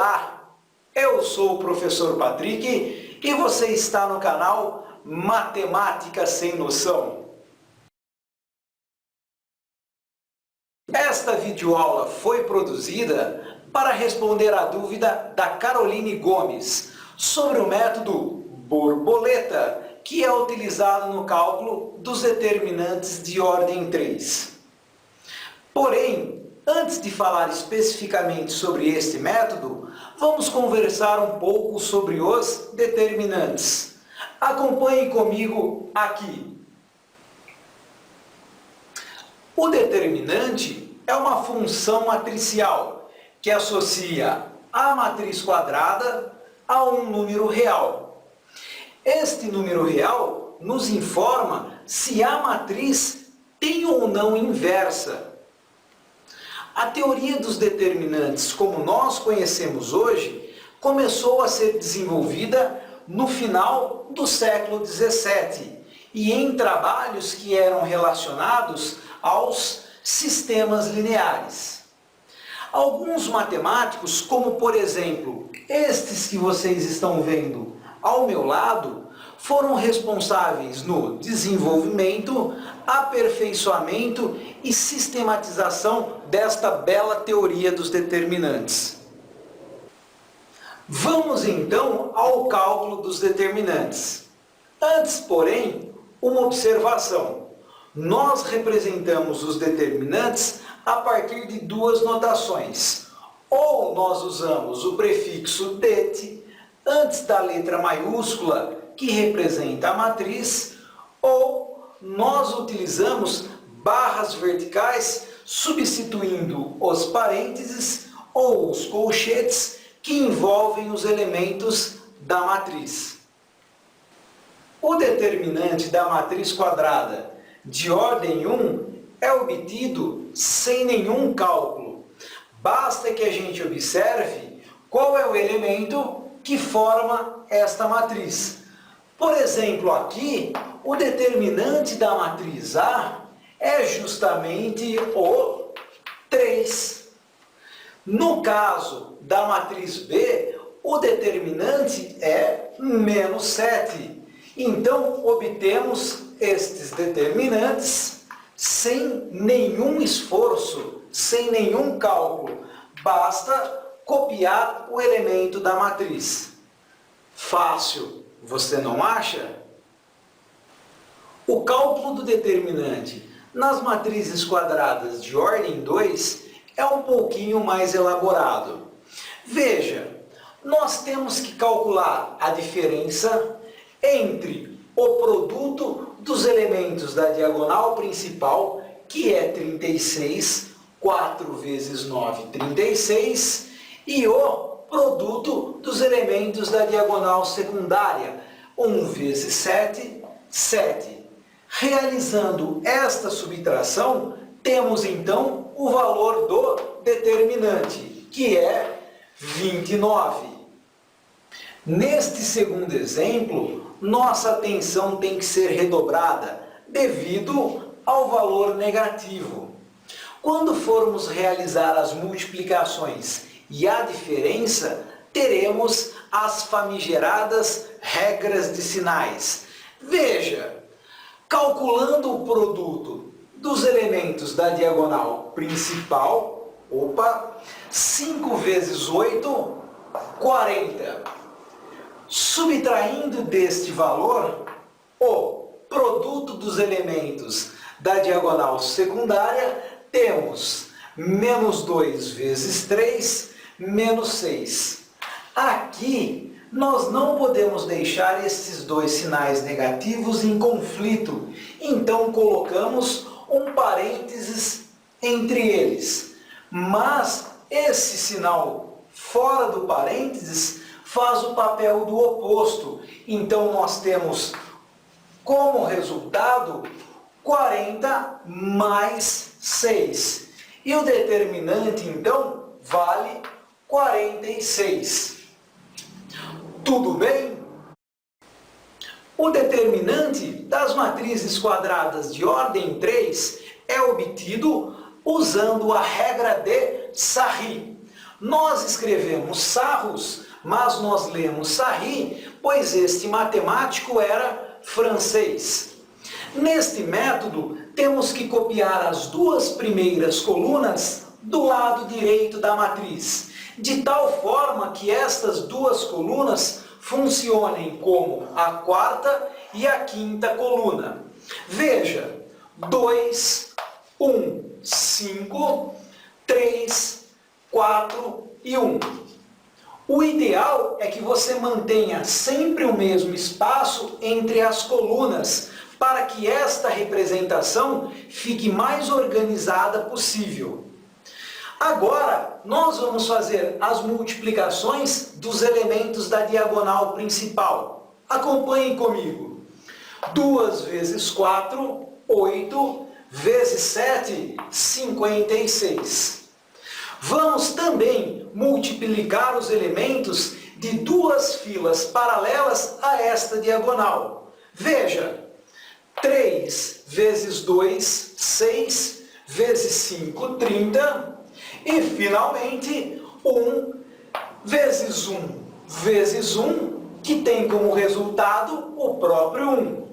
Olá, eu sou o professor Patrick e você está no canal Matemática Sem Noção. Esta videoaula foi produzida para responder à dúvida da Caroline Gomes sobre o método borboleta, que é utilizado no cálculo dos determinantes de ordem 3. Porém, antes de falar especificamente sobre este método, vamos conversar um pouco sobre os determinantes. Acompanhe comigo aqui. O determinante é uma função matricial que associa a matriz quadrada a um número real. Este número real nos informa se a matriz tem ou não inversa. A teoria dos determinantes, como nós conhecemos hoje, começou a ser desenvolvida no final do século XVII e em trabalhos que eram relacionados aos sistemas lineares. Alguns matemáticos, como por exemplo estes que vocês estão vendo ao meu lado, foram responsáveis no desenvolvimento, aperfeiçoamento e sistematização desta bela teoria dos determinantes. Vamos então ao cálculo dos determinantes. Antes, porém, uma observação. Nós representamos os determinantes a partir de duas notações. Ou nós usamos o prefixo det antes da letra maiúscula que representa a matriz, ou nós utilizamos barras verticais substituindo os parênteses ou os colchetes que envolvem os elementos da matriz. O determinante da matriz quadrada de ordem 1 é obtido sem nenhum cálculo. Basta que a gente observe qual é o elemento que forma esta matriz. Por exemplo, aqui, o determinante da matriz A é justamente o 3. No caso da matriz B, o determinante é menos 7. Então, obtemos estes determinantes sem nenhum esforço, sem nenhum cálculo. Basta copiar o elemento da matriz. Fácil, você não acha? O cálculo do determinante nas matrizes quadradas de ordem 2 é um pouquinho mais elaborado. Veja, nós temos que calcular a diferença entre o produto dos elementos da diagonal principal, que é 36, 4 vezes 9, 36, e o produto dos elementos da diagonal secundária, 1 vezes 7, 7. Realizando esta subtração, temos então o valor do determinante, que é 29. Neste segundo exemplo, nossa atenção tem que ser redobrada devido ao valor negativo. Quando formos realizar as multiplicações e a diferença, teremos as famigeradas regras de sinais. Veja, calculando o produto dos elementos da diagonal principal, 5 vezes 8, 40. Subtraindo deste valor o produto dos elementos da diagonal secundária, temos menos 2 vezes 3, menos 6. Aqui, nós não podemos deixar estes dois sinais negativos em conflito, então colocamos um parênteses entre eles. Mas esse sinal fora do parênteses faz o papel do oposto. Então nós temos como resultado 40 mais 6. E o determinante, então, vale 46. Tudo bem? O determinante das matrizes quadradas de ordem 3 é obtido usando a regra de Sarry. Nós escrevemos Sarrus, mas nós lemos Sarri, pois este matemático era francês. Neste método, temos que copiar as duas primeiras colunas do lado direito da matriz, de tal forma que estas duas colunas funcionem como a quarta e a quinta coluna. Veja, 2, 1, 5, 3, 4 e 1. O ideal é que você mantenha sempre o mesmo espaço entre as colunas, para que esta representação fique mais organizada possível. Agora, nós vamos fazer as multiplicações dos elementos da diagonal principal. Acompanhem comigo. 2 vezes 4, 8, vezes 7, 56. Vamos também multiplicar os elementos de duas filas paralelas a esta diagonal. Veja, 3 vezes 2, 6, vezes 5, 30. E, finalmente, 1 vezes 1 vezes 1, que tem como resultado o próprio 1.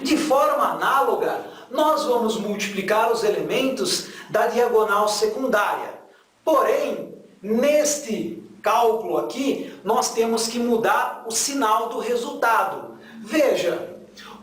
De forma análoga, nós vamos multiplicar os elementos da diagonal secundária. Porém, neste cálculo aqui, nós temos que mudar o sinal do resultado. Veja,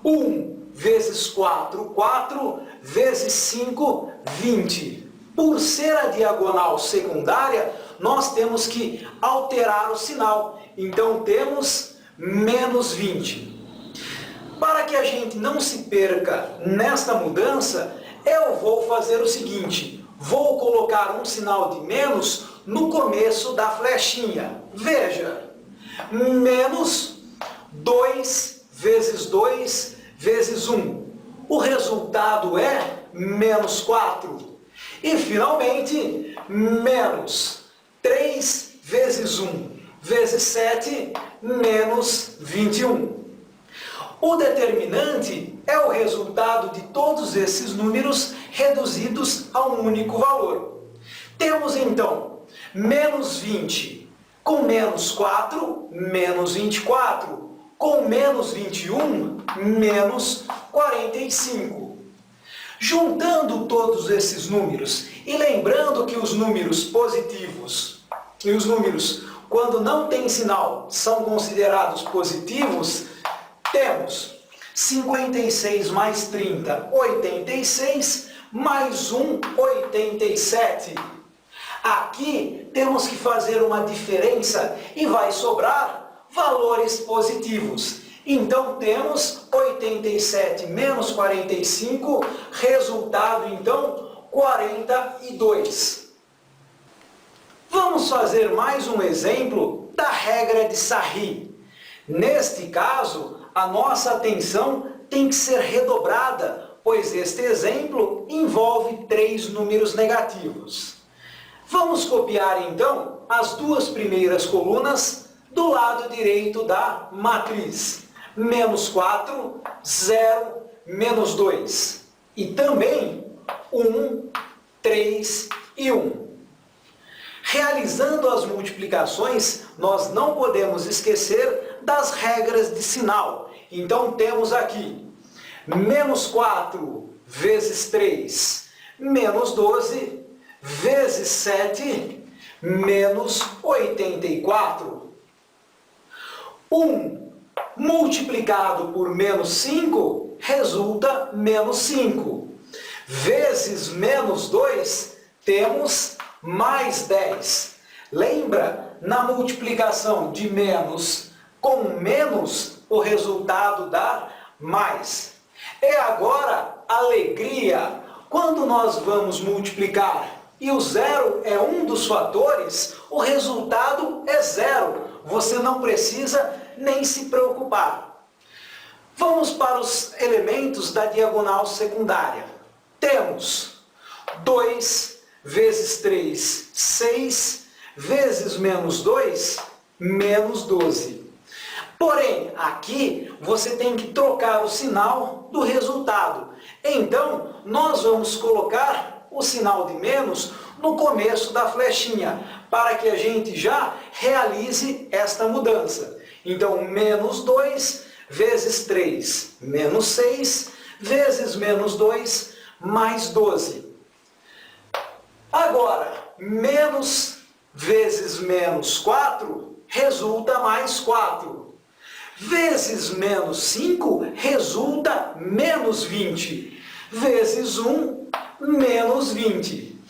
1 vezes 4, 4, vezes 5, 20. Por ser a diagonal secundária, nós temos que alterar o sinal. Então, temos menos 20. Para que a gente não se perca nesta mudança, eu vou fazer o seguinte. Vou colocar um sinal de menos no começo da flechinha. Veja, menos 2 vezes 2 vezes 1. O resultado é menos 4. E, finalmente, menos 3 vezes 1 vezes 7, menos 21. O determinante é o resultado de todos esses números reduzidos a um único valor. Temos, então, menos 20 com menos 4, menos 24. Com menos 21, menos 45. Juntando todos esses números e lembrando que os números positivos e os números, quando não tem sinal, são considerados positivos, temos 56 mais 30, 86, mais 1, 87. Aqui temos que fazer uma diferença e vai sobrar valores positivos. Então, temos 87 menos 45, resultado, então, 42. Vamos fazer mais um exemplo da regra de Sarri. Neste caso, a nossa atenção tem que ser redobrada, pois este exemplo envolve 3 números negativos. Vamos copiar, então, as duas primeiras colunas do lado direito da matriz. Menos 4, 0, menos 2. E também 1, 3 e 1. Realizando as multiplicações, nós não podemos esquecer das regras de sinal. Então, temos aqui menos 4 vezes 3, menos 12, vezes 7, menos 84. 1 multiplicado por menos 5 resulta menos 5. Vezes menos 2, temos mais 10. Lembra, na multiplicação de menos com menos, o resultado dá mais. É agora alegria. Quando nós vamos multiplicar e o zero é um dos fatores, o resultado é zero. Você não precisa nem se preocupar. Vamos para os elementos da diagonal secundária. Temos 2 vezes 3, 6, vezes menos 2, menos 12. Porém, aqui você tem que trocar o sinal do resultado. Então, nós vamos colocar o sinal de menos no começo da flechinha, para que a gente já realize esta mudança. Então, menos 2 vezes 3, menos 6, vezes menos 2, mais 12. Agora, menos vezes menos 4 resulta mais 4. Vezes menos 5 resulta menos 20. Vezes 1, menos 20.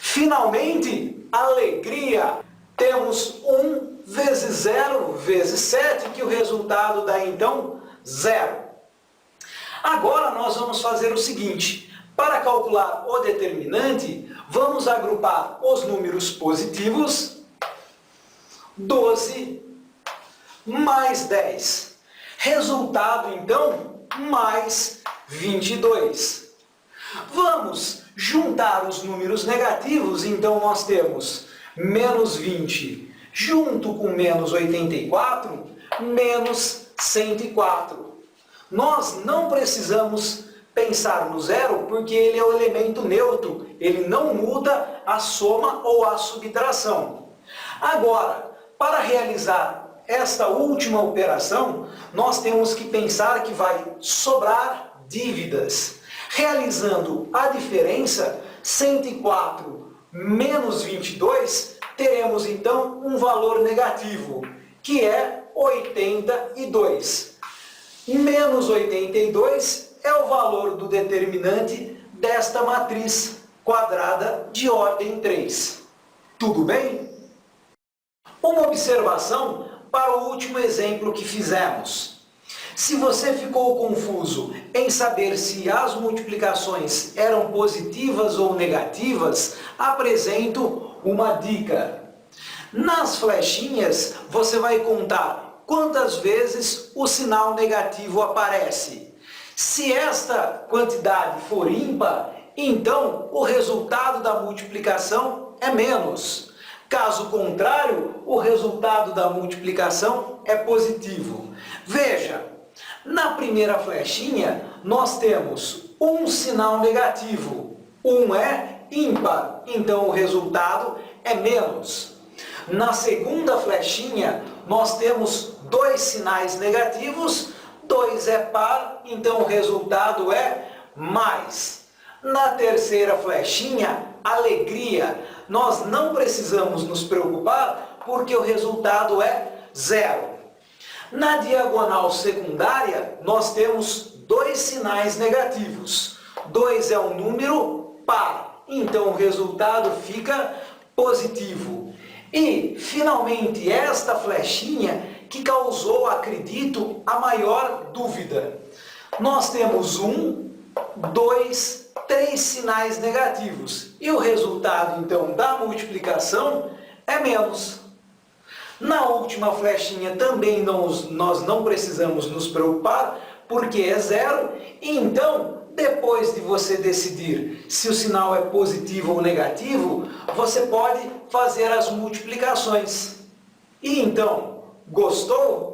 Finalmente, alegria. Temos 1 vezes 0 vezes 7, que o resultado dá então 0. Agora nós vamos fazer o seguinte. Para calcular o determinante, vamos agrupar os números positivos, 12 mais 10. Resultado, então, mais 22. Vamos juntar os números negativos, então nós temos menos 20 junto com menos 84, menos 104. Nós não precisamos pensar no zero porque ele é o elemento neutro, ele não muda a soma ou a subtração. Agora, para realizar esta última operação, nós temos que pensar que vai sobrar dívidas. Realizando a diferença, 104 menos 22, teremos então um valor negativo, que é 82. Menos 82 é o valor do determinante desta matriz quadrada de ordem 3. Tudo bem? Uma observação para o último exemplo que fizemos. Se você ficou confuso em saber se as multiplicações eram positivas ou negativas, apresento uma dica. Nas flechinhas, você vai contar quantas vezes o sinal negativo aparece. Se esta quantidade for ímpar, então o resultado da multiplicação é menos. Caso contrário, o resultado da multiplicação é positivo. Veja, na primeira flechinha, nós temos um sinal negativo. 1 é ímpar, então o resultado é menos. Na segunda flechinha, nós temos 2 sinais negativos, 2 é par, então o resultado é mais. Na terceira flechinha, alegria, nós não precisamos nos preocupar porque o resultado é 0. Na diagonal secundária, nós temos 2 sinais negativos. 2 é um número par, então o resultado fica positivo. E, finalmente, esta flechinha que causou, acredito, a maior dúvida. Nós temos 1, 2, 3 sinais negativos. E o resultado, então, da multiplicação é menos. Na última flechinha também nós não precisamos nos preocupar, porque é 0. E então, depois de você decidir se o sinal é positivo ou negativo, você pode fazer as multiplicações. E então, gostou?